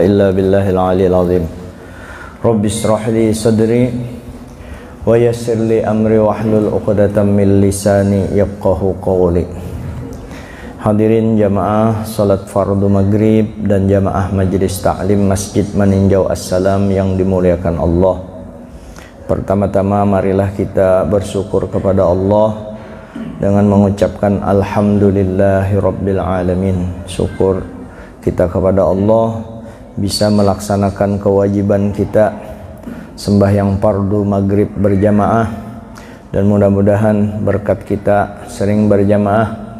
illa billahil aliyil azim. Rabbi israh li sadri wa yassir li amri wahlul 'uqdatam min lisani yafqahu qawli. Hadirin jamaah salat fardu maghrib dan jamaah majelis taklim Masjid Meninjau Assalam yang dimuliakan Allah. Pertama-tama marilah kita bersyukur kepada Allah dengan mengucapkan alhamdulillahi rabbil alamin. Syukur kita kepada Allah bisa melaksanakan kewajiban kita sembahyang fardu maghrib berjamaah, dan mudah-mudahan berkat kita sering berjamaah,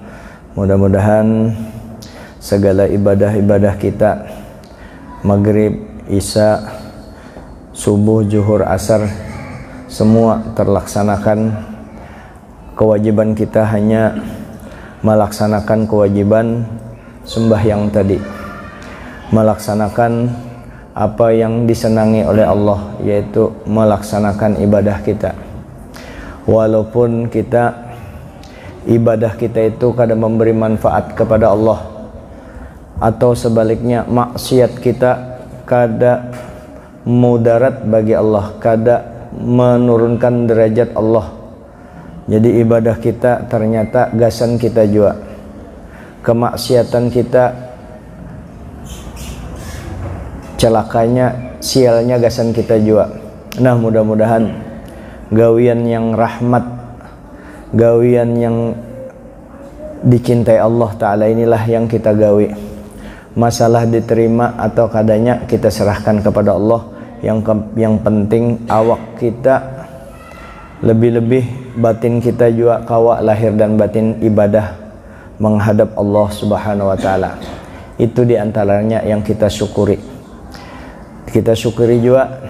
mudah-mudahan segala ibadah-ibadah kita maghrib, isya, subuh, zuhur, asar semua terlaksanakan. Kewajiban kita hanya melaksanakan kewajiban sembahyang tadi, melaksanakan apa yang disenangi oleh Allah, yaitu melaksanakan ibadah kita. Walaupun ibadah kita itu kadang memberi manfaat kepada Allah, atau sebaliknya maksiat kita kadang mudarat bagi Allah, kadang menurunkan derajat Allah. Jadi ibadah kita ternyata gasan kita juga, kemaksiatan kita celakanya, sialnya gasan kita juga. Nah, mudah-mudahan gawian yang rahmat, gawian yang dicintai Allah Ta'ala inilah yang kita gawi. Masalah diterima atau kadanya kita serahkan kepada Allah. Yang penting awak kita, lebih-lebih batin kita juga kawak lahir dan batin ibadah menghadap Allah Subhanahu wa Ta'ala. Itu diantaranya yang kita syukuri. Kita syukuri juga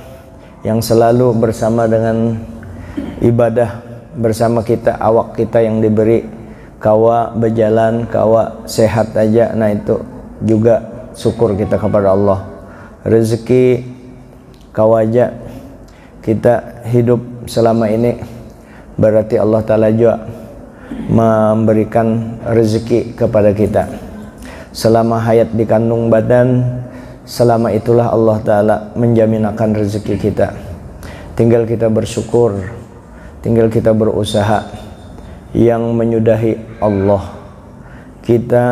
yang selalu bersama dengan ibadah bersama kita, awak kita yang diberi kawa berjalan, kawa sehat aja. Nah, itu juga syukur kita kepada Allah. Rezeki kawa aja kita hidup selama ini, berarti Allah Ta'ala juga memberikan rezeki kepada kita. Selama hayat di kandung badan, selama itulah Allah Ta'ala menjamin akan rezeki kita. Tinggal kita bersyukur, tinggal kita berusaha. Yang menyudahi Allah, kita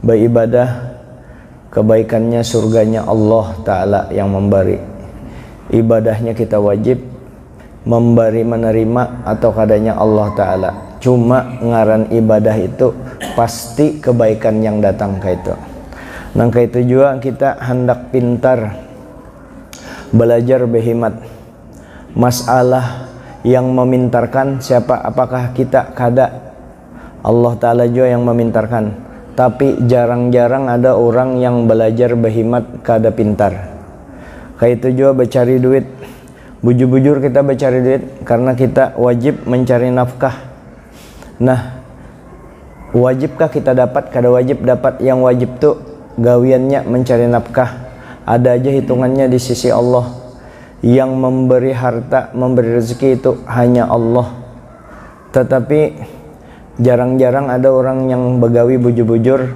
beribadah, kebaikannya surganya Allah Ta'ala yang memberi. Ibadahnya kita wajib memberi, menerima, atau kadanya Allah Ta'ala. Cuma ngaran ibadah itu pasti kebaikan yang datang ke itu. Nangka itu juga kita hendak pintar belajar berhikmat. Masalah yang memintarkan siapa? Apakah kita? Kada. Allah Ta'ala juga yang memintarkan. Tapi jarang-jarang ada orang yang belajar berhikmat kada pintar. Kayak itu juga mencari duit. Bujur-bujur kita mencari duit karena kita wajib mencari nafkah. Nah, wajibkah kita dapat? Kada wajib dapat. Yang wajib tuh gawiannya mencari nafkah. Ada aja hitungannya di sisi Allah. Yang memberi harta, memberi rezeki itu hanya Allah. Tetapi jarang-jarang ada orang yang begawi bujur-bujur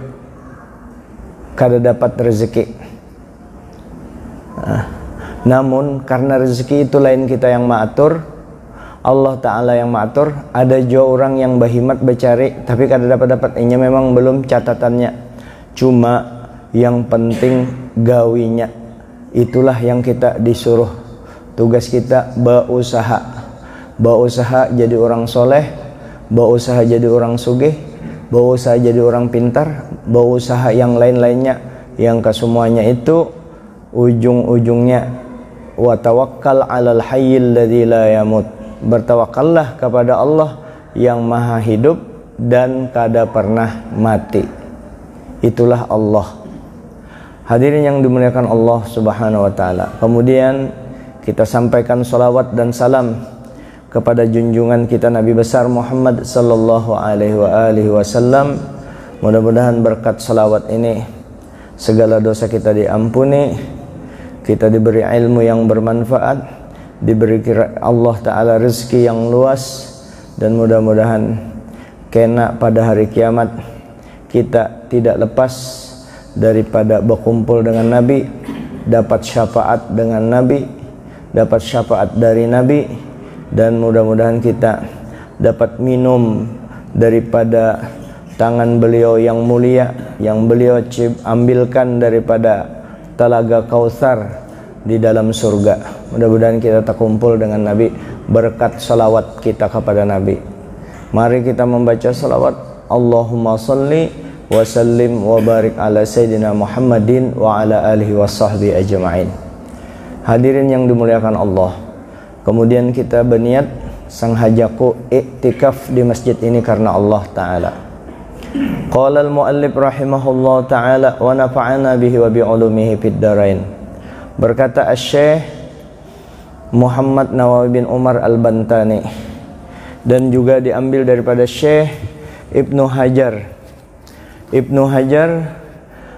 kada dapat rezeki. Namun karena rezeki itu lain kita yang mengatur, Allah Ta'ala yang mengatur. Ada juga orang yang berhikmat bercari tapi kada dapat-dapat. Ini memang belum catatannya. Cuma yang penting gawinya, itulah yang kita disuruh. Tugas kita berusaha, berusaha jadi orang soleh, berusaha jadi orang sugih, berusaha jadi orang pintar, berusaha yang lain-lainnya. Yang kesemuanya itu ujung-ujungnya wa tawakkal 'alal hayyil ladzi la yamut. Bertawakallah kepada Allah yang maha hidup dan kada pernah mati. Itulah Allah. Hadirin yang dimuliakan Allah Subhanahu wa Ta'ala. Kemudian kita sampaikan salawat dan salam kepada junjungan kita Nabi besar Muhammad sallallahu alaihi wasallam. Mudah-mudahan berkat salawat ini segala dosa kita diampuni, kita diberi ilmu yang bermanfaat, diberi Allah Ta'ala rezeki yang luas, dan mudah-mudahan kena pada hari kiamat kita tidak lepas daripada berkumpul dengan Nabi, dapat syafaat dengan Nabi, dapat syafaat dari Nabi, dan mudah-mudahan kita dapat minum daripada tangan beliau yang mulia, yang beliau ambilkan daripada Telaga Kautsar di dalam surga. Mudah-mudahan kita terkumpul dengan Nabi berkat salawat kita kepada Nabi. Mari kita membaca salawat. Allahumma salli wa sallim wa barik ala Sayyidina Muhammadin wa ala alihi wa sahbihi ajma'in. Hadirin yang dimuliakan Allah, kemudian kita berniat sang hajaku iktikaf di masjid ini karena Allah Ta'ala. Qala al-muallif rahimahullah ta'ala wa nafa'ana bihi wa bi'ulumihi fid darain. Berkata Asy-Syaikh Muhammad Nawawi bin Umar Al-Bantani, dan juga diambil daripada Syekh Ibnu Hajar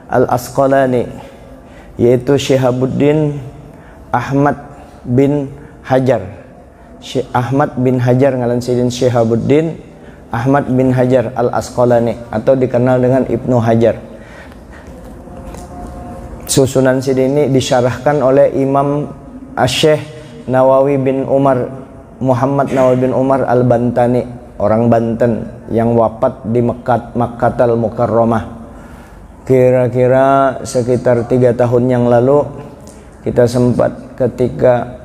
Al-Asqalani, yaitu Syihabuddin Ahmad bin Hajar. Syekh Ahmad bin Hajar ngalan sidin Syihabuddin Ahmad bin Hajar Al-Asqalani, atau dikenal dengan Ibnu Hajar. Susunan sidin ini disyarahkan oleh Imam Asy-Syaikh Nawawi bin Umar Muhammad Nawawi bin Umar Al-Bantani, orang Banten yang wafat di Makkatul Mukarramah. Kira-kira sekitar 3 tahun yang lalu kita sempat ketika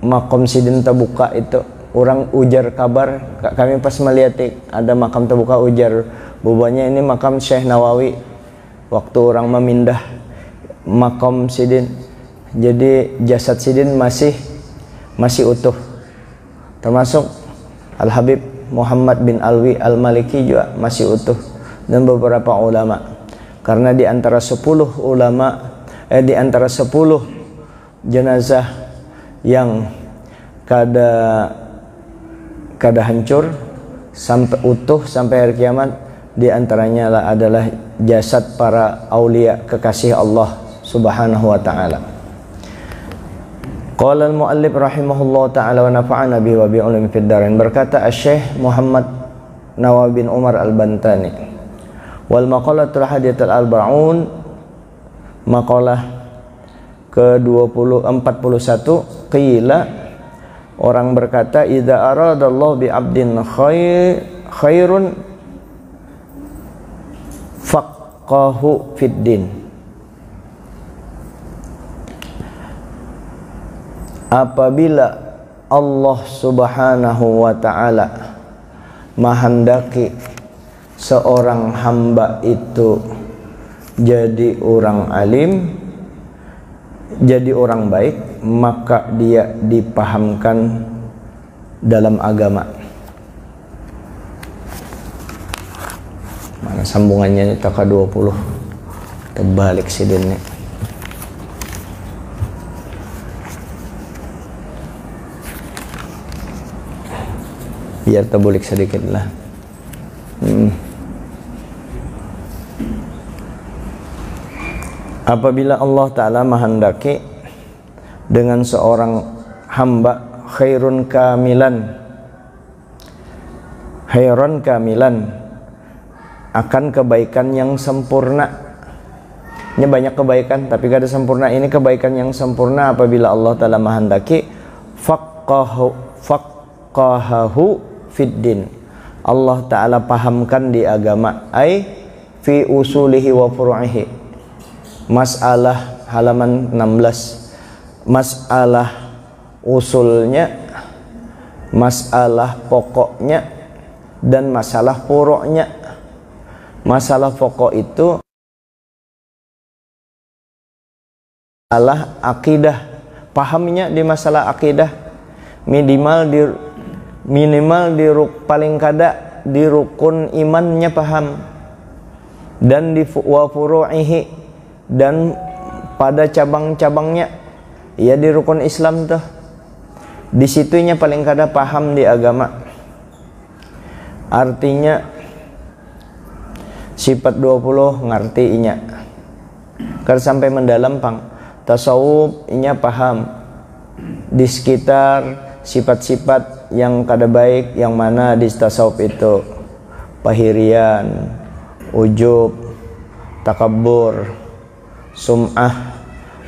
makom sidin terbuka itu, orang ujar kabar, kami pas melihat ada makam terbuka, ujar bubanya ini makam Syekh Nawawi waktu orang memindah makam sidin. Jadi jasad sidin masih utuh, termasuk Al-Habib Muhammad bin Alwi Al-Maliki juga masih utuh, dan beberapa ulama. Karena di antara 10 di antara 10 jenazah yang kada hancur sampai utuh sampai hari kiamat, di antaranya adalah jasad para aulia kekasih Allah Subhanahu wa taala. Qala al-muallif rahimahullah ta'ala wa nafa'ana bihi wa bi'ulumi fid darain. Berkata Asy-Syaikh Muhammad Nawawi bin Umar Al-Bantani, wal maqalatul hadiyatul arba'un, maqalah ke-41, qila, orang berkata, idza aradallahu bi 'abdin khairun faqahu fid din. Apabila Allah Subhanahu wa ta'ala menghendaki seorang hamba itu jadi orang alim, jadi orang baik, maka dia dipahamkan dalam agama. Mana sambungannya ini, taka 20 terbalik sidinnya. Biar terbulik sedikit lah. Apabila Allah Ta'ala menghendaki dengan seorang hamba khairun kamilan akan kebaikan yang sempurna. Ini banyak kebaikan tapi gak ada sempurna. Ini kebaikan yang sempurna apabila Allah Ta'ala menghendaki faqahahu fiddin, Allah Ta'ala pahamkan di agama, ai fi usulihi wa furu'ihi. Masalah halaman 16, masalah usulnya, masalah pokoknya, dan masalah furu'nya. Masalah pokok itu masalah akidah, pahamnya di masalah akidah, minimal paling kada di rukun imannya paham, dan di wa furu'ihi, dan pada cabang-cabangnya, ya di rukun Islam tuh, di situnya paling kada paham di agama. Artinya sifat 20 ngerti inya, kalau sampai mendalam pang tasawuf inya paham, di sekitar sifat-sifat yang kada baik yang mana di tasawuf itu, pahirian, ujub, takabur, sum'ah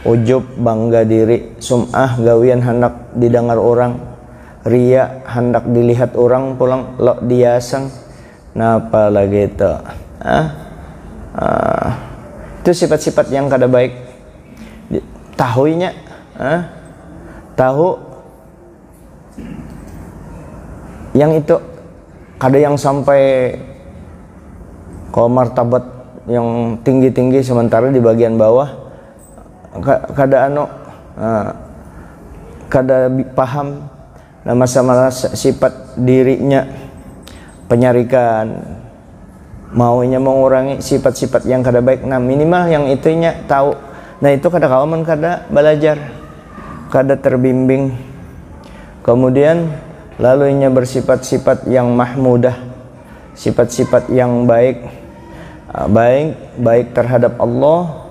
ujub bangga diri, sum'ah gawian hendak didengar orang, ria hendak dilihat orang pulang lo diasang, napa lagi itu itu sifat-sifat yang kada baik. Tahuinya tahu yang itu kada yang sampai kalau martabat yang tinggi-tinggi sementara di bagian bawah kada kada paham. Nah, masalah sifat dirinya penyarikan, maunya mengurangi sifat-sifat yang kada baik. Nah, minimal yang itunya tahu. Nah, itu kada kawaman kada belajar, kada terbimbing. Kemudian lalunya bersifat-sifat yang mahmudah, sifat-sifat yang baik, baik terhadap Allah,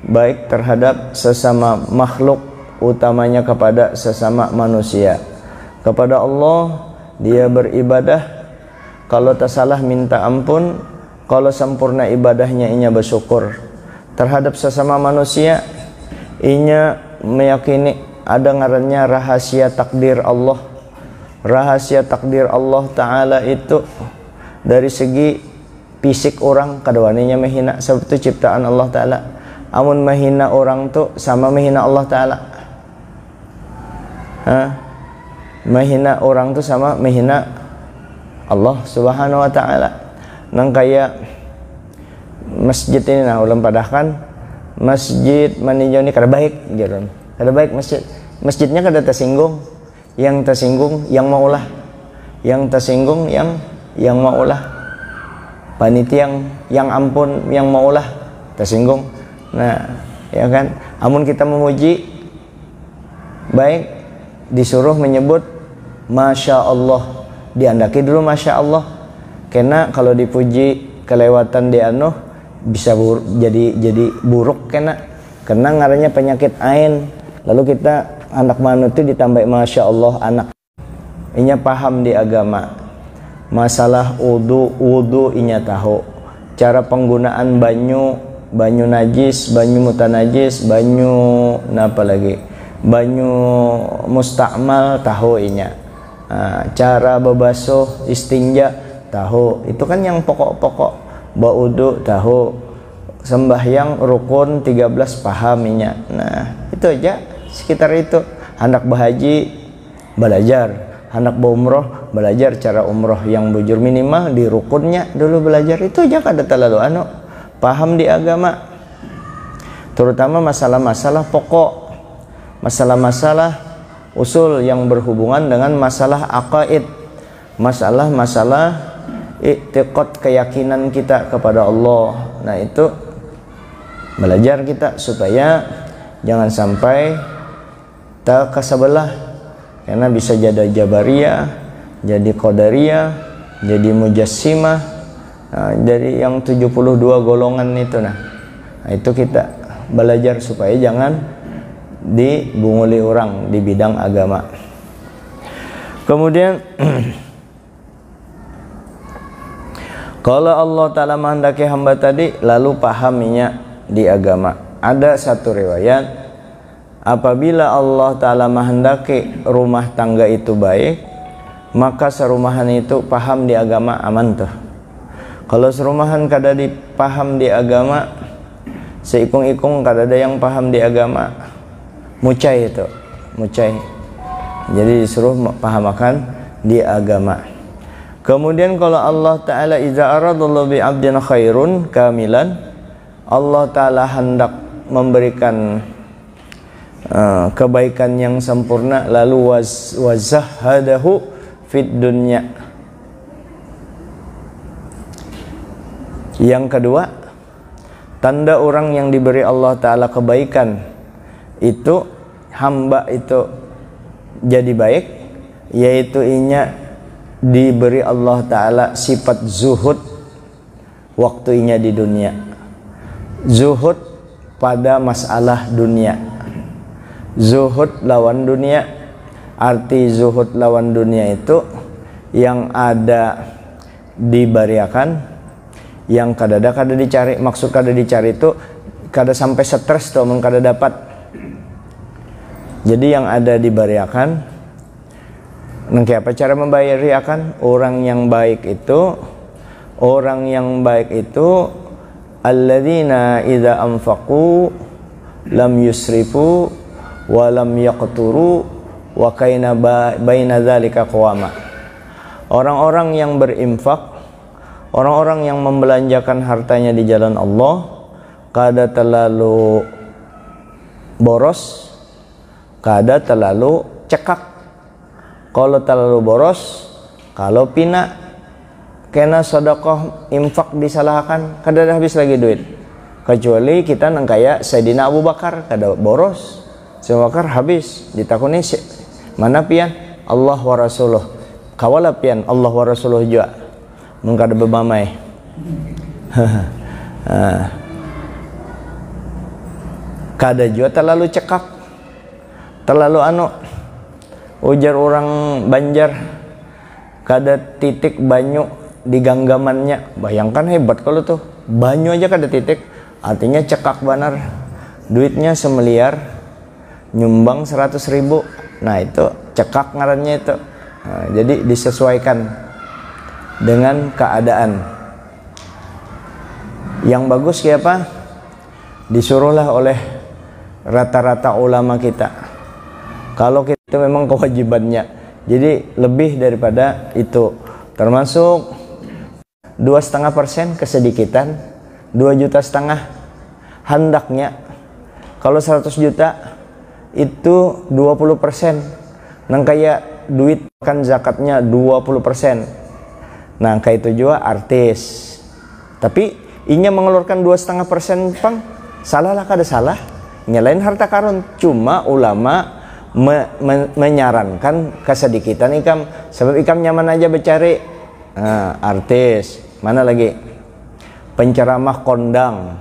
baik terhadap sesama makhluk, utamanya kepada sesama manusia. Kepada Allah dia beribadah, kalau tak salah minta ampun, kalau sempurna ibadahnya inya bersyukur. Terhadap sesama manusia inya meyakini ada ngarannya rahasia takdir Allah. Rahasia takdir Allah Ta'ala itu dari segi fisik orang kadawaninya menghina, sebab itu ciptaan Allah Ta'ala. Amun menghina orang tuh sama menghina Allah Ta'ala. Menghina orang tuh sama menghina Allah Subhanahu wa Ta'ala. Nang kayak masjid ini, nah ulam padahkan masjid maninjau ini kada baik gitu. Kada baik masjidnya kada tersinggung. Yang tersinggung yang maulah, yang tersinggung yang maulah, panitia yang ampun yang maulah tersinggung. Nah, ya kan, amun kita memuji baik disuruh menyebut Masya Allah, diandaki dulu Masya Allah, karena kalau dipuji kelewatan di bisa jadi buruk, karena ngarannya penyakit ain. Lalu kita anak manusia ditambah Masya Allah anak inya paham di agama, masalah wudu inya tahu, cara penggunaan banyu najis, banyu mutanajis, banyu napa lagi, banyu mustakmal tahu inya, cara berbasuh istinja tahu, itu kan yang pokok-pokok. Baudu tahu, sembahyang rukun 13 paham inya. Nah itu aja, sekitar itu. Hendak berhaji belajar, hendak berumroh belajar cara umroh yang bujur, minimal di rukunnya dulu belajar. Itu aja kada terlalu paham di agama, terutama masalah-masalah pokok, masalah-masalah usul yang berhubungan dengan masalah aqaid, masalah-masalah i'tiqad, keyakinan kita kepada Allah. Nah itu belajar kita supaya jangan sampai terkesebelah, karena bisa jadi Jabariyah, jadi Qadariyah, jadi Mujassimah, dari yang 72 golongan itu. Nah itu kita belajar supaya jangan dibunguli orang di bidang agama. Kemudian kalau Allah Ta'ala menghendaki hamba tadi lalu pahaminya di agama. Ada satu riwayat, apabila Allah Ta'ala menghendaki rumah tangga itu baik, maka serumahan itu paham di agama, aman tuh. Kalau serumahan kada dipaham di agama, seikung-ikung kada ada yang paham di agama, mucai itu, mucai. Jadi disuruh pahamakan di agama. Kemudian kalau Allah Ta'ala iza aradallahu bi 'abdin khairun kamilan, Allah Ta'ala hendak memberikan kebaikan yang sempurna, lalu wazahadahu fid dunya. Yang kedua, tanda orang yang diberi Allah Ta'ala kebaikan itu, hamba itu jadi baik, yaitu inya diberi Allah Ta'ala sifat zuhud waktunya di dunia, zuhud pada masalah dunia, zuhud lawan dunia. Arti zuhud lawan dunia itu yang ada dibariakan, yang kada dicari. Maksud kada dicari itu kada sampai stres tuh mun kada dapat. Jadi yang ada dibariakan, nangke apa cara membariakan? Orang yang baik itu alladzina idza anfaqu lam yusrifu wa lam yaqturu wa kaina baina dzalika qawama. Orang-orang yang berinfak, orang-orang yang membelanjakan hartanya di jalan Allah, kada terlalu boros, kada terlalu cekak. Kalau terlalu boros, kalau pina kena sedekah infak disalahkan, kada habis lagi duit. Kecuali kita nang kaya Sayyidina Abu Bakar, kada boros. Abu Bakar habis ditakuni mana pian? Allah wa rasuluh. Kawala pian Allah wa rasuluh juga. Mun kada bebamai. Kada juga terlalu cekak, terlalu ujar orang Banjar, kada titik banyu di ganggamannya. Bayangkan hebat kalau tuh banyu aja kada titik, artinya cekak banar. Duitnya semiliar, nyumbang 100.000. Nah itu cekak ngarannya itu. Nah, jadi disesuaikan dengan keadaan. Yang bagus kayak apa? Disuruhlah oleh rata-rata ulama kita. Kalau kita memang kewajibannya, jadi lebih daripada itu, termasuk 2,5% kesedikitan, 2,5 juta hendaknya. Kalau 100 juta itu 20%, nang kayak duit kan zakatnya 20%. Nah kayak itu juga artis, tapi inya mengeluarkan 2,5% pang salah lah, kada salah, nyalain harta karun. Cuma ulama menyarankan kesedikitan ikam, sebab ikam nyaman aja bercari. Nah, artis mana lagi, penceramah kondang,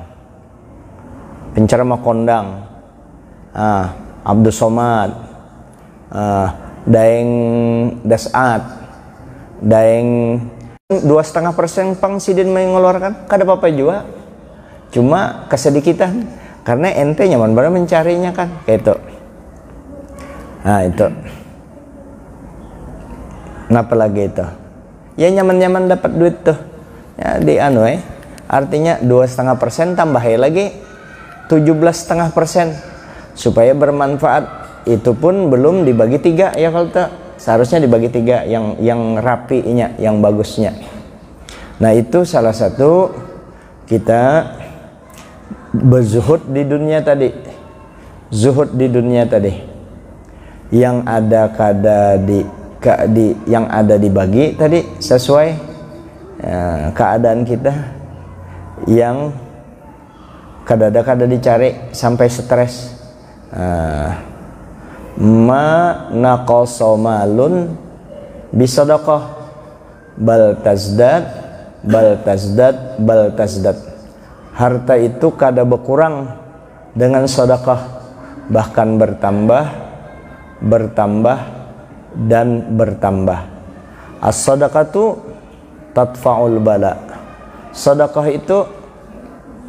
Abdul Somad, Daeng Dasat, Daeng 2,5% pang sidin mengeluarkan, kada apa-apa juga. Cuma kesedikitan, karena ente nyaman banget mencarinya kan, kayak itu. Nah itu, kenapa lagi itu? Ya nyaman-nyaman dapat duit tuh, ya di artinya 2,5% tambah lagi 17,5% supaya bermanfaat. Itu pun belum dibagi 3 ya, kalau tak seharusnya dibagi 3 yang rapinya, yang bagusnya. Nah itu salah satu kita berzuhud di dunia tadi, zuhud di dunia tadi, yang ada kada yang ada dibagi tadi sesuai keadaan kita, yang kada dicari sampai stres. Ma naqasa malun bisadaqah bal tazdad. Harta itu kada berkurang dengan sedekah, bahkan bertambah dan bertambah. As-sadaqatu tadfa'ul bala. Sedekah itu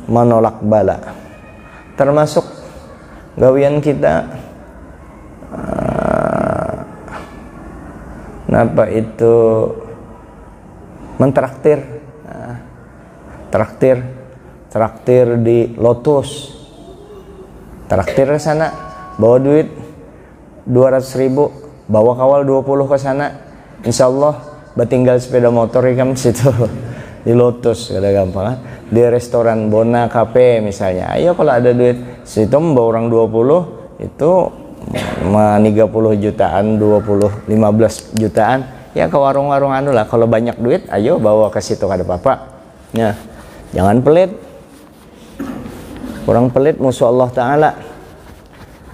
menolak bala. Termasuk gawian kita kenapa itu mentraktir, traktir di Lotus, traktir ke sana, bawa duit 200.000, bawa kawal 20 ke sana, insyaallah batinggal sepeda motor ikam situ di Lotus, kada gampang kan? Di restoran Bona Cafe misalnya, ayo kalau ada duit situ membawa orang 20 itu 30 jutaan, 15 jutaan ya, ke warung-warung lah. Kalau banyak duit ayo bawa ke situ, kada apa-apa ya. Jangan pelit, orang pelit musuh Allah Ta'ala,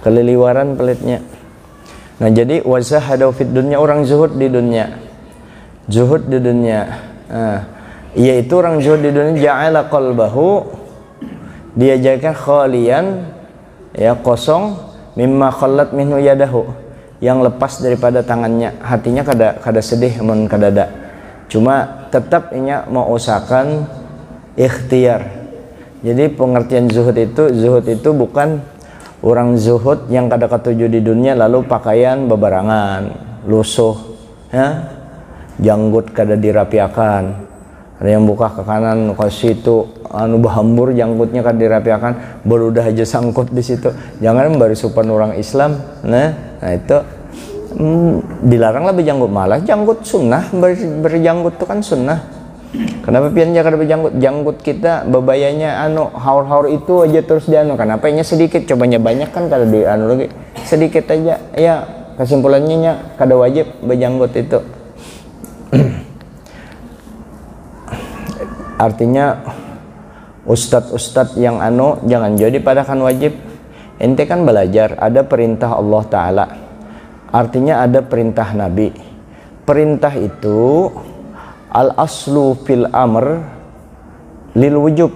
keliliwaran pelitnya. Nah jadi wazahadu fid dunya, orang zuhud di dunia, yaitu orang zuhud di dunia, ja'ala qalbahu, dia jadikan khalian, ya kosong, mimma khallat minhu yadahu, yang lepas daripada tangannya. Hatinya kada sedih mun kada ada, cuma tetap inya mau usahakan ikhtiar, Jadi pengertian zuhud itu bukan orang zuhud yang kada ketujuh di dunia lalu pakaian bebarangan, lusuh, ya, janggut kada dirapiakan. Ada yang buka ke kanan ke situ, anu bahambur janggutnya kada dirapiakan, beludah aja sangkut di situ. Jangan baru supan orang Islam. Nah itu dilarang lah berjanggut, malah janggut sunnah, berjanggut itu kan sunnah. Kenapa pian kada berjanggut? Janggut kita bebayanya anu haur-haur itu aja terus dianu. Kenapa nya sedikit, cobanya banyak kan kada di anu lagi. Sedikit aja. Ya, kesimpulannya nya kada wajib berjanggut itu. Artinya ustadz-ustadz yang anu jangan jadi padakan wajib. Ente kan belajar, ada perintah Allah Ta'ala, artinya ada perintah Nabi. Perintah itu al-aslu fil amr lil wujub.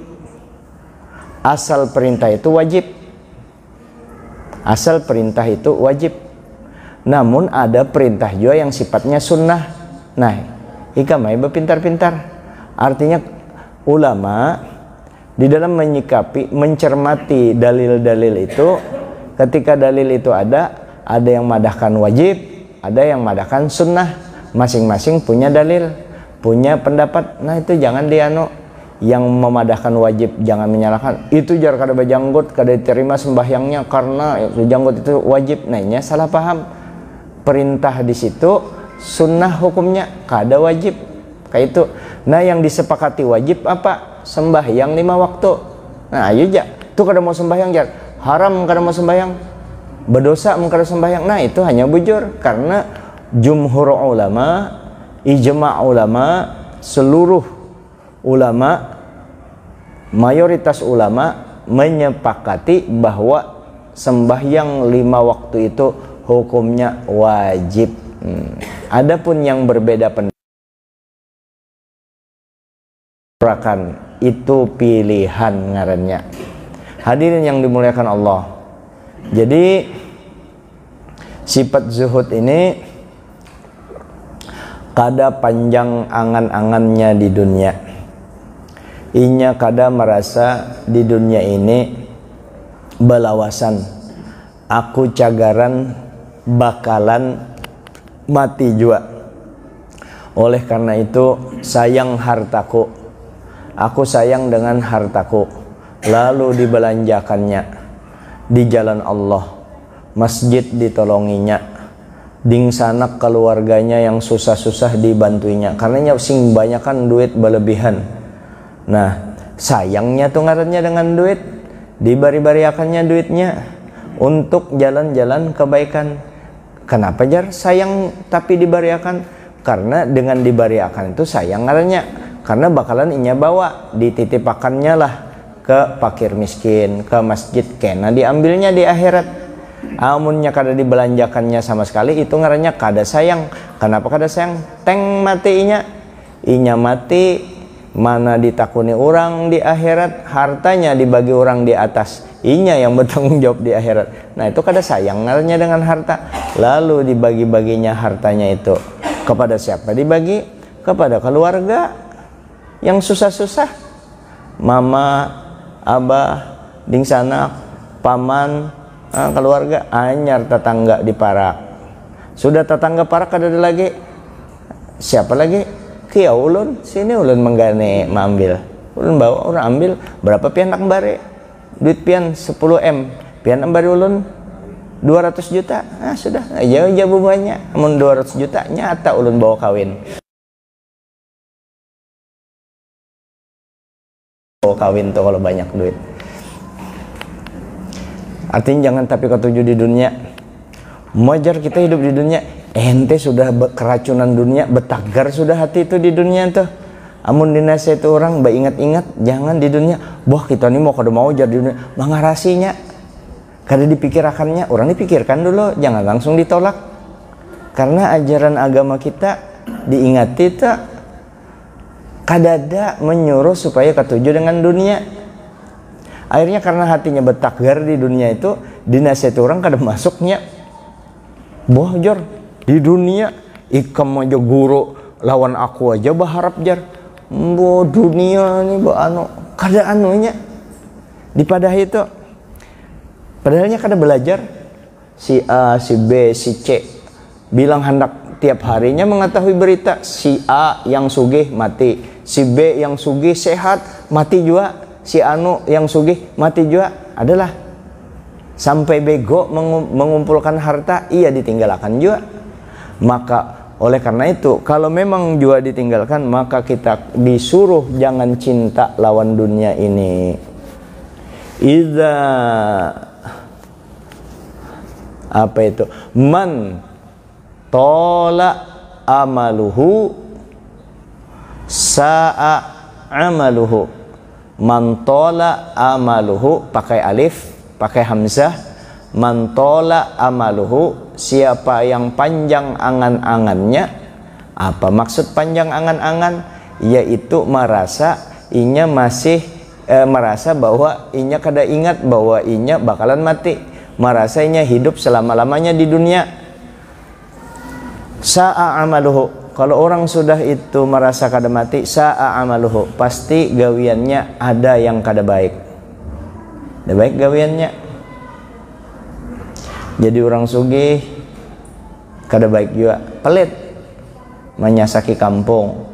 Asal perintah itu wajib. Asal perintah itu wajib. Namun ada perintah juga yang sifatnya sunnah. Nah, ikamai berpintar-pintar. Artinya ulama di dalam menyikapi, mencermati dalil-dalil itu, ketika dalil itu ada yang madahkan wajib, ada yang madahkan sunnah. Masing-masing punya dalil, punya pendapat. Nah itu jangan dianu, yang memadahkan wajib jangan menyalahkan. Itu jar kada bajanggut, kada diterima sembahyangnya karena janggut itu wajib. Nah ini salah paham. Perintah di situ sunnah hukumnya, kada wajib. Kayak itu. Nah yang disepakati wajib apa? Sembahyang 5 waktu. Nah ayo ja, tuh kada mau sembahyang jar, haram kada mau sembahyang, berdosa kada sembahyang. Nah itu hanya bujur, karena jumhur ulama, ijma' ulama, seluruh ulama, mayoritas ulama menyepakati bahwa sembahyang 5 waktu itu hukumnya wajib. Adapun yang berbeda pendapat itu pilihan ngarannya. Hadirin yang dimuliakan Allah. Jadi sifat zuhud ini kada panjang angan-angannya di dunia. Inya kada merasa di dunia ini balawasan. Aku cagaran bakalan mati juga. Oleh karena itu sayang hartaku. Aku sayang dengan hartaku, lalu dibelanjakannya di jalan Allah, masjid ditolonginya, dingsanak keluarganya yang susah-susah dibantuinya, karena sing banyakan duit berlebihan. Nah sayangnya tuh ngarannya dengan duit, dibari-bariakannya duitnya untuk jalan-jalan kebaikan. Kenapa jar sayang tapi dibariakan? Karena dengan dibariakan itu sayang ngarannya, karena bakalan inya bawa, dititipakannya lah ke fakir miskin, ke masjid, kena diambilnya di akhirat. Amunnya kada dibelanjakannya sama sekali, itu ngarannya kada sayang. Kenapa kada sayang? Teng mati inya mati, mana ditakuni orang di akhirat, hartanya dibagi orang di atas, inya yang bertanggung jawab di akhirat. Nah itu kada sayang ngarannya dengan harta. Lalu dibagi-baginya hartanya itu kepada siapa dibagi? Kepada keluarga yang susah-susah, mama, abah, dingsanak, paman, keluarga, anyar tetangga di Parak. Sudah tetangga Parak ada lagi, siapa lagi? Kia ulun, sini ulun menggane mambil, ulun bawa, ulun ambil. Berapa pian nak bare? Duit pian 10 M, pian ambari ulun 200 juta. Nah sudah, aja bubanya, amun 200 juta nyata ulun bawa kawin. Kawin tuh kalau banyak duit. Artinya jangan tapi ketujuh di dunia. Wajar kita hidup di dunia. Ente sudah keracunan dunia, betagar sudah hati itu di dunia tuh. Amun dinasihati itu orang, ingat-ingat jangan di dunia. Wah kita nih mau kada mau jadi di dunia, mengarasinya. Kada dipikirkannya, orang dipikirkan dulu, jangan langsung ditolak. Karena ajaran agama kita diingati tak. Kadada menyuruh supaya ketujuh dengan dunia. Akhirnya karena hatinya betakgar di dunia itu, dinasihati orang kada masuknya. Bojor di dunia, ikam aja guru lawan aku aja berharap jar. Dunia nih anu kada anunya. Dipadahi itu padahalnya kada belajar. Si A, si B, si C bilang hendak tiap harinya mengetahui berita si A yang sugih mati, si B yang sugih sehat mati juga, si anu yang sugih mati juga. Adalah sampai bego mengumpulkan harta, ia ditinggalkan juga. Maka oleh karena itu, kalau memang jua ditinggalkan, maka kita disuruh jangan cinta lawan dunia ini. Idza apa itu? Man tola amaluhu sa'a amaluhu. Man tola amaluhu pakai alif, pakai hamzah. Man tola amaluhu, siapa yang panjang angan-angannya. Apa maksud panjang angan-angan? Yaitu merasa inya masih merasa bahwa inya kada ingat bahwa inya bakalan mati, merasa inya hidup selama-lamanya di dunia. Sa'a amaluhu, kalau orang sudah itu merasa kada mati, sa'a amaluhu, pasti gawiannya ada yang kada baik. Ada baik gawiannya. Jadi orang sugih kada baik juga, pelit, menyasaki kampung.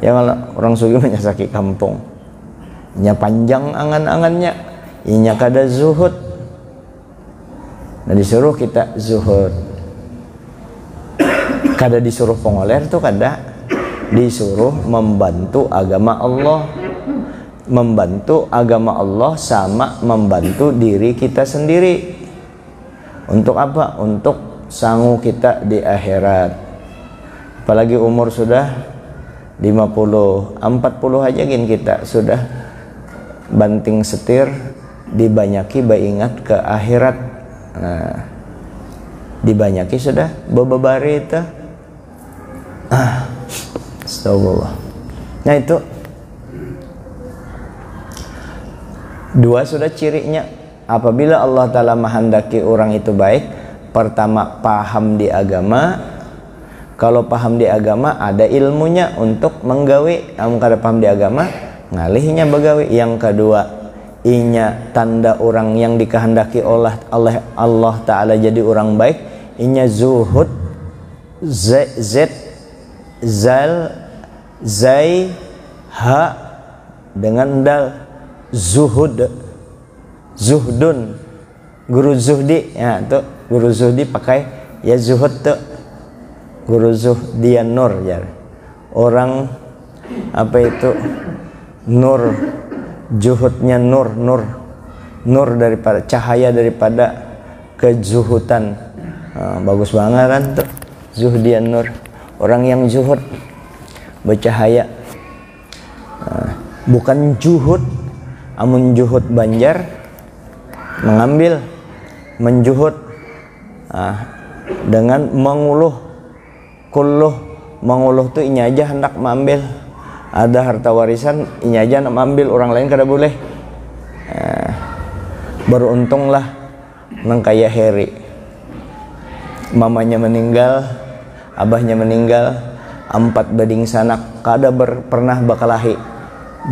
Ya kalau orang sugih menyasaki kampung, nya panjang angan-angannya, inya kada zuhud. Nah disuruh kita zuhud, kada disuruh pengoler tuh, kada disuruh membantu agama Allah. Membantu agama Allah sama membantu diri kita sendiri. Untuk apa? Untuk sangu kita di akhirat. Apalagi umur sudah 50, 40 aja gin kita sudah banting setir, dibanyaki baingat ke akhirat. Nah, dibanyaki sudah bababari itu. Astagfirullah. Nah itu dua sudah cirinya. Apabila Allah Ta'ala menghendaki orang itu baik, pertama paham di agama. Kalau paham di agama ada ilmunya untuk menggawi. Kamu kada paham di agama, ngalihnya begawi. Yang kedua, inya tanda orang yang dikehendaki oleh Allah Ta'ala jadi orang baik, inya zuhud, zai ha dengan dal, zuhud, zuhdun, guru zuhdi ya tuh, guru zuhdi pakai ya zuhud tuh, guru zuhdian nur ya, orang apa itu nur, zuhudnya nur daripada cahaya, daripada kezuhutan. Bagus banget kan tuh, zuhdian nur, orang yang zuhud bercahaya. Bukan juhud, amun juhud banjar mengambil, menjuhud dengan menguluh. Kulluh, menguluh tuh inya aja hendak mengambil. Ada harta warisan inya aja hendak mengambil, orang lain kada boleh. Beruntunglah nang kaya Heri, mamanya meninggal, abahnya meninggal, 4 bading sanak, kada pernah bakalahi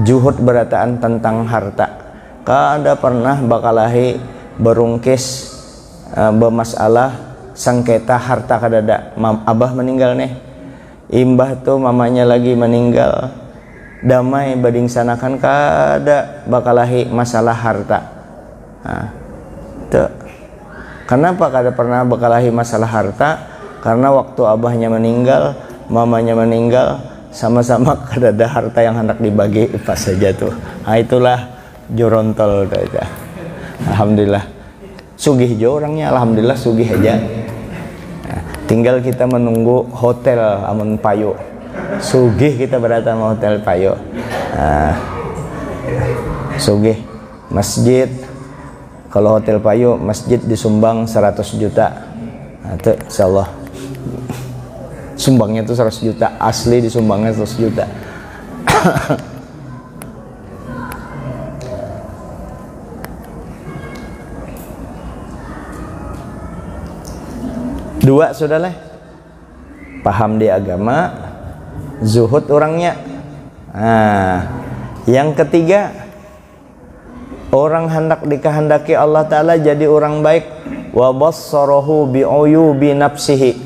juhud berataan tentang harta. Kada pernah bakalahi berungkis bermasalah sengketa harta kadada. Abah meninggal nih, imbah tuh mamanya lagi meninggal, damai bading sanakan, kada bakalahi masalah harta. Tuh. Kenapa kada pernah bakalahi masalah harta? Karena waktu abahnya meninggal, mamanya meninggal, sama-sama kadada harta yang hendak dibagi pas saja tuh. Nah itulah jorontol aja. Alhamdulillah sugih jo orangnya, alhamdulillah sugih aja. Nah, tinggal kita menunggu hotel amun payo, sugih kita berada sama hotel payo. Sugih masjid, kalau hotel payo masjid disumbang 100 juta. Nah, itu insyaallah sumbangnya tuh 100 juta, asli disumbangnya 100 juta. Dua sudah lah, paham di agama, zuhud orangnya. Yang ketiga, Orang hendak dikehendaki Allah Ta'ala jadi orang baik. Wa bassarahu bi'uyubi nafsihi.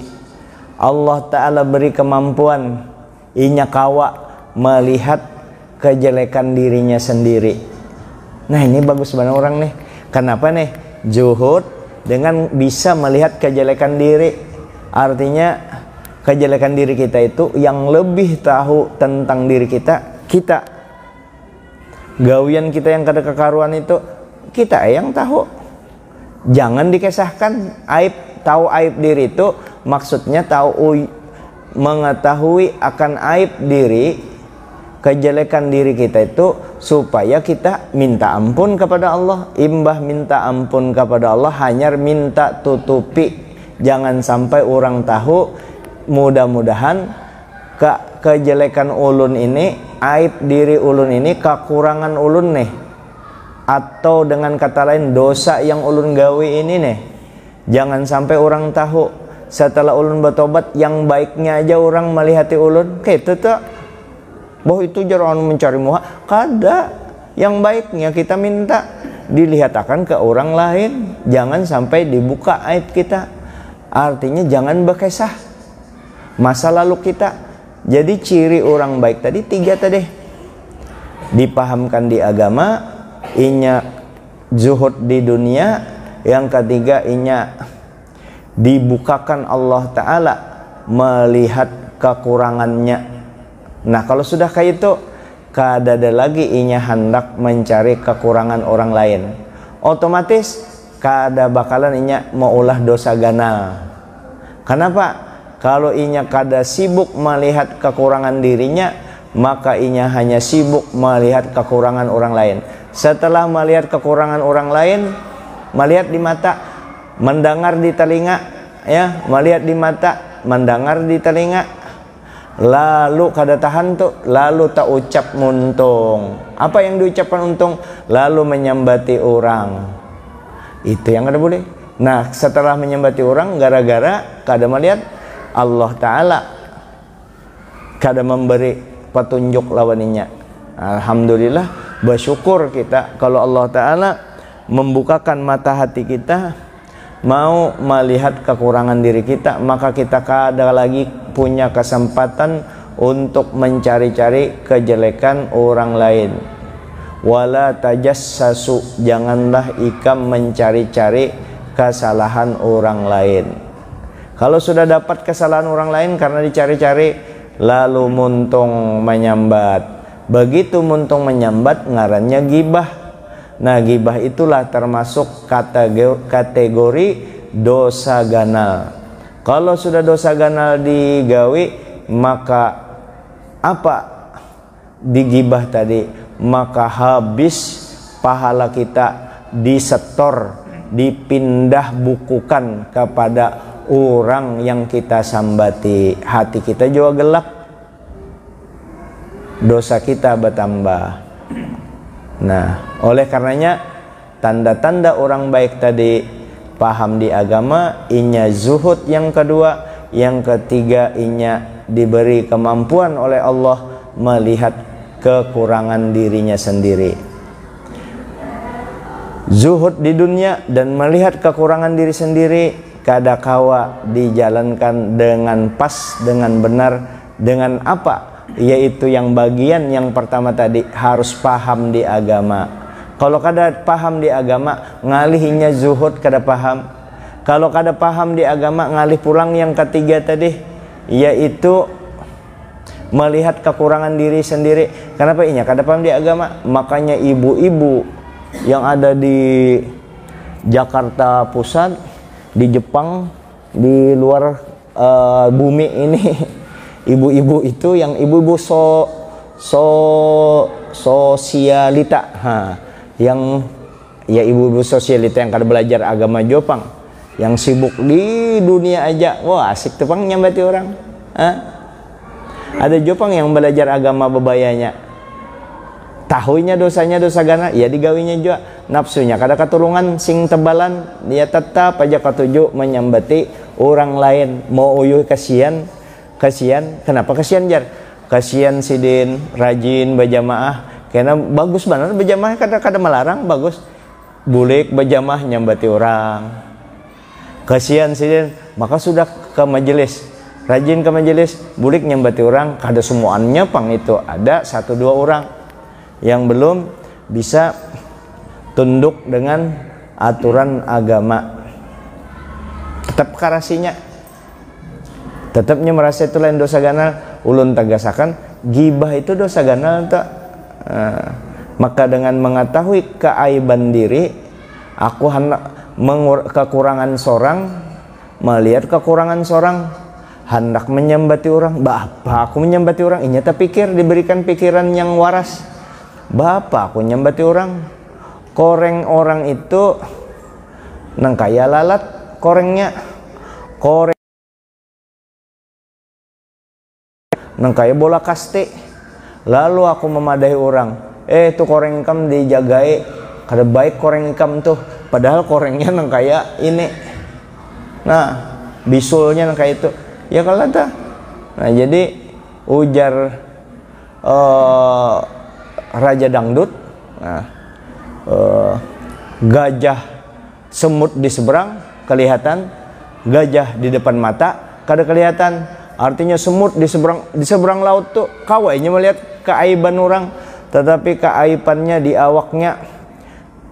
Allah Ta'ala beri kemampuan inya kawa melihat kejelekan dirinya sendiri. Nah ini bagus banget orang nih. Kenapa nih? Zuhud dengan bisa melihat kejelekan diri. Artinya kejelekan diri kita itu yang lebih tahu tentang diri kita, kita. Gawian kita yang kada kekaruan itu kita yang tahu. Jangan dikisahkan aib. Tahu aib diri itu maksudnya tahu mengetahui akan aib diri, kejelekan diri kita itu supaya kita minta ampun kepada Allah. Imbah minta ampun kepada Allah hanya minta tutupi. Jangan sampai orang tahu. Mudah-mudahan kejelekan ulun ini, aib diri ulun ini, kekurangan ulun nih, atau dengan kata lain dosa yang ulun gawi ini nih, jangan sampai orang tahu. Setelah ulun bertobat, yang baiknya aja orang melihati ulun kayak itu bahwa itu jaran mencari muha. Kada, yang baiknya kita minta dilihatkan ke orang lain, jangan sampai dibuka aib kita. Artinya jangan berkisah masa lalu kita. Jadi ciri orang baik tadi 3 tadi. Dipahamkan di agama, inya zuhud di dunia, yang ketiga inya dibukakan Allah Ta'ala melihat kekurangannya. Nah kalau sudah kayak itu, kada ada lagi inya hendak mencari kekurangan orang lain. Otomatis kada bakalan inya mau ulah dosa ganal. Kenapa? Kalau inya kada sibuk melihat kekurangan dirinya, maka inya hanya sibuk melihat kekurangan orang lain. Setelah melihat kekurangan orang lain, melihat di mata, mendengar di telinga, ya, melihat di mata, mendengar di telinga, lalu kada tahan tuh, lalu tak ucap muntung. Apa yang diucapkan untung? Lalu menyambati orang. Itu yang kada boleh. Nah, setelah menyambati orang, gara-gara kada melihat, Allah Ta'ala kada memberi petunjuk lawannya. Alhamdulillah, bersyukur kita kalau Allah Ta'ala membukakan mata hati kita, mau melihat kekurangan diri kita, maka kita kada lagi punya kesempatan untuk mencari-cari kejelekan orang lain. Wala tajassasu, janganlah ikam mencari-cari kesalahan orang lain. Kalau sudah dapat kesalahan orang lain karena dicari-cari, lalu muntung menyambat. Begitu muntung menyambat, ngarannya gibah. Nah, gibah itulah termasuk kategori dosa ganal. Kalau sudah dosa ganal digawi, maka apa digibah tadi? Maka habis pahala kita disetor, dipindah bukukan kepada orang yang kita sambati. Hati kita juga gelap, dosa kita bertambah. Nah, oleh karenanya tanda-tanda orang baik tadi paham di agama, inya zuhud yang kedua, yang ketiga inya diberi kemampuan oleh Allah melihat kekurangan dirinya sendiri. Zuhud di dunia dan melihat kekurangan diri sendiri kada kawa dijalankan dengan pas, dengan benar. Dengan apa? Yaitu yang bagian yang pertama tadi, harus paham di agama. Kalau kada paham di agama, ngalihinya zuhud kada paham. Kalau kada paham di agama, ngalih pulang yang ketiga tadi, yaitu melihat kekurangan diri sendiri. Kenapa inya kada paham di agama? Makanya ibu-ibu yang ada di Jakarta Pusat, di Jepang, di luar bumi ini, ibu-ibu itu yang ibu-ibu sosialita, yang ya ibu-ibu sosialita yang kada belajar agama Jepang, yang sibuk di dunia aja. Wah, asik tuh pang nyambati orang. Ada Jepang yang belajar agama bebayanya, tahunya dosanya dosa gana, ya digawinya juga nafsunya kada katulungan sing tebalan, dia tetap aja katuju menyambati orang lain. Mau uyuh kasihan. Kenapa kasihan jar? Kasihan sidin rajin berjamaah, karena bagus benar berjamaah, kada melarang, bagus. Bulik berjamaah nyambati orang, kasihan sih, maka sudah ke majelis, rajin ke majelis, bulik nyambati orang, kada semuanya pang itu, ada 1-2 orang yang belum bisa tunduk dengan aturan agama, tetap karasinya, tetapnya merasa itu lain dosa ganal. Ulun tagasakan gibah itu dosa ganal tak. Maka dengan mengetahui keaiban diri, aku hendak kekurangan seorang, melihat kekurangan seorang, hendak menyambati orang. Bapak aku menyambati orang, ini tak pikir, diberikan pikiran yang waras. Bapak aku menyambati orang, koreng orang itu nang kaya lalat korengnya, koreng nang kaya bola kaste. Lalu aku memadahi orang, itu koreng ikam dijagai, kada baik koreng ikam tuh, padahal korengnya nang kaya ini, nah bisulnya nang kaya itu, ya kalau ada. Nah jadi ujar Raja Dangdut, nah, gajah semut di seberang kelihatan, gajah di depan mata kada kelihatan. Artinya semut di seberang laut tuh kawainya melihat keaiban orang, tetapi keaibannya di awaknya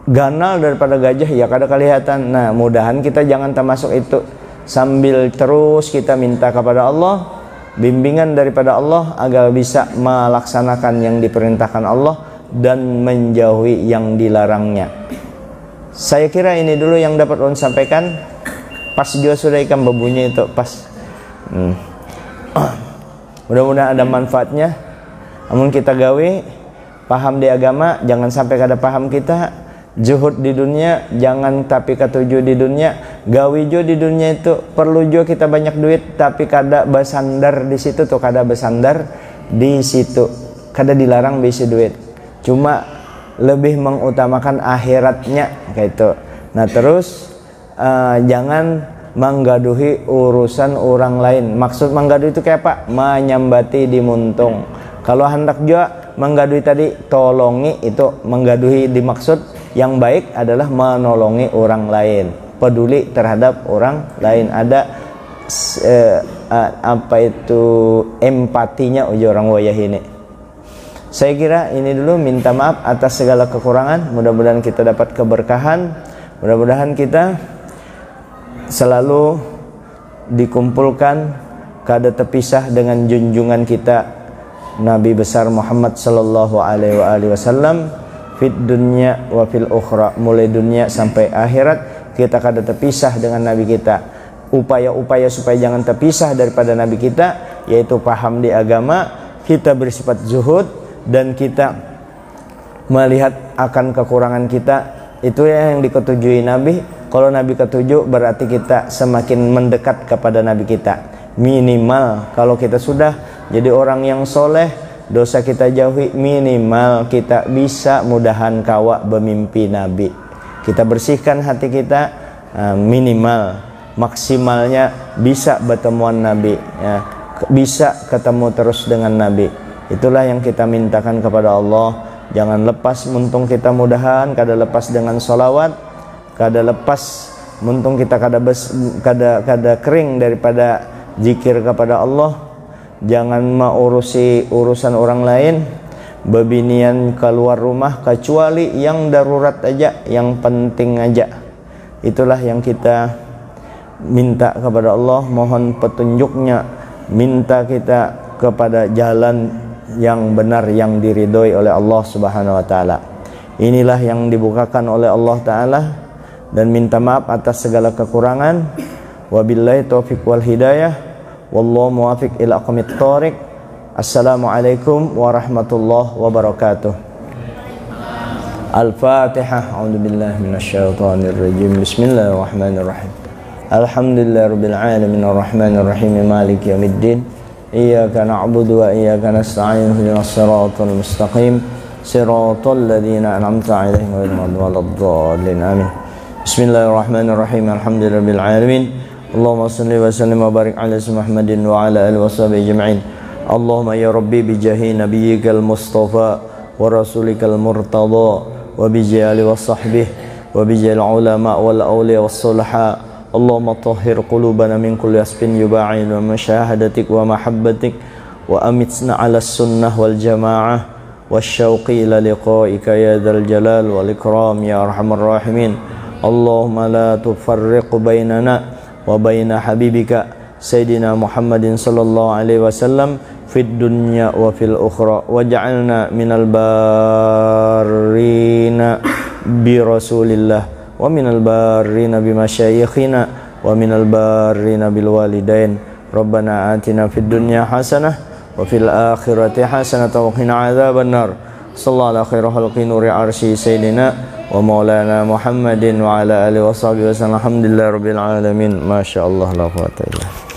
ganal daripada gajah, ya kada kelihatan. Nah mudahan kita jangan termasuk itu, sambil terus kita minta kepada Allah bimbingan daripada Allah agar bisa melaksanakan yang diperintahkan Allah dan menjauhi yang dilarangnya. Saya kira ini dulu yang dapat ulun sampaikan. Pas juga sudah ikan berbunyi itu pas. Mudah-mudahan ada manfaatnya. Namun kita gawe paham di agama, jangan sampai kada paham kita. Zuhud di dunia, jangan tapi ketujuh di dunia. Gawe jo di dunia itu perlu jo kita banyak duit, tapi kada bersandar di situ tuh, kada bersandar di situ. Kada dilarang bisi duit. Cuma lebih mengutamakan akhiratnya kayak itu. Nah terus jangan menggaduhi urusan orang lain. Maksud menggaduhi itu kayak apa? Menyambati di muntung. Kalau hendak juga menggaduhi tadi tolongi, itu menggaduhi dimaksud yang baik adalah menolongi orang lain, peduli terhadap orang lain, ada apa itu empatinya uji orang wayah ini. Saya kira ini dulu, minta maaf atas segala kekurangan. Mudah-mudahan kita dapat keberkahan, mudah-mudahan kita selalu dikumpulkan kada terpisah dengan junjungan kita Nabi besar Muhammad sallallahu alaihi wasallam fid dunya wa fil ukhra. Mulai dunia sampai akhirat kita kada terpisah dengan Nabi kita. Upaya-upaya supaya jangan terpisah daripada Nabi kita yaitu paham di agama, kita bersifat zuhud, dan kita melihat akan kekurangan kita. Itu yang diketujui Nabi. Kalau Nabi ketujuh berarti kita semakin mendekat kepada Nabi kita. Minimal kalau kita sudah jadi orang yang soleh, dosa kita jauhi, minimal kita bisa mudahan kawa bermimpi Nabi. Kita bersihkan hati kita, minimal, maksimalnya bisa bertemuan Nabi, ya, bisa ketemu terus dengan Nabi. Itulah yang kita mintakan kepada Allah. Jangan lepas muntung kita mudahan kada lepas dengan solawat, kada lepas muntung kita kada kering daripada zikir kepada Allah. Jangan mengurusi urusan orang lain, bebinian keluar rumah kecuali yang darurat aja, yang penting aja. Itulah yang kita minta kepada Allah, mohon petunjuknya, minta kita kepada jalan yang benar yang diridhoi oleh Allah Subhanahu wa taala. Inilah yang dibukakan oleh Allah taala, dan minta maaf atas segala kekurangan. Wabillahi taufiq wal hidayah, wallahu muwaffiq ila aqwamit thoriq. Assalamualaikum warahmatullahi wabarakatuh. Al-Fatihah. A'udzubillahi minasyaitonir rajim. Bismillahirrahmanirrahim. Alhamdulillahirabbil alamin arrahmanir rahim maliki yaumiddin. Iyyaka na'budu wa iyyaka nasta'in ihdinas siratal mustaqim siratal ladzina an'amta 'alaihim ghairil maghdubi waladdallin. Amin. Bismillahirrahmanirrahim. Alhamdulillahirabbil alamin. Allahumma shalli wa sallim wa barik ala Muhammadin wa ala alihi washabihi ajma'in. Allahumma ya rabbi bi jahi nabiyyikal mustafa wa ورسولك المرتضى وبجال وصحبه وبجال العلماء والأولياء والصلحاء اللهم طهر قلوبنا من كل أسب يباعد ومشاهدتك ومحبتك وأمتنا على السنة والجماعة والشوق إلى لقائك يا ذا الجلال والإكرام يا أرحم الراحمين اللهم لا تفرق بيننا وبين حبيبك سيدنا محمد صلى الله عليه وسلم في الدنيا وفي الأخرى واجعلنا من البارين برسول الله ومن البارين بمشايخنا ومن البارين بالوالدين ربنا آتنا في الدنيا حسنة وفي الآخرة حسنة وقنا عذاب النار صلى الله على خير خلق نور عرشي سيدنا ومولانا محمد وعلى آله وصحبه وسلم الحمد لله رب العالمين ما شاء الله لا قوة إلا بالله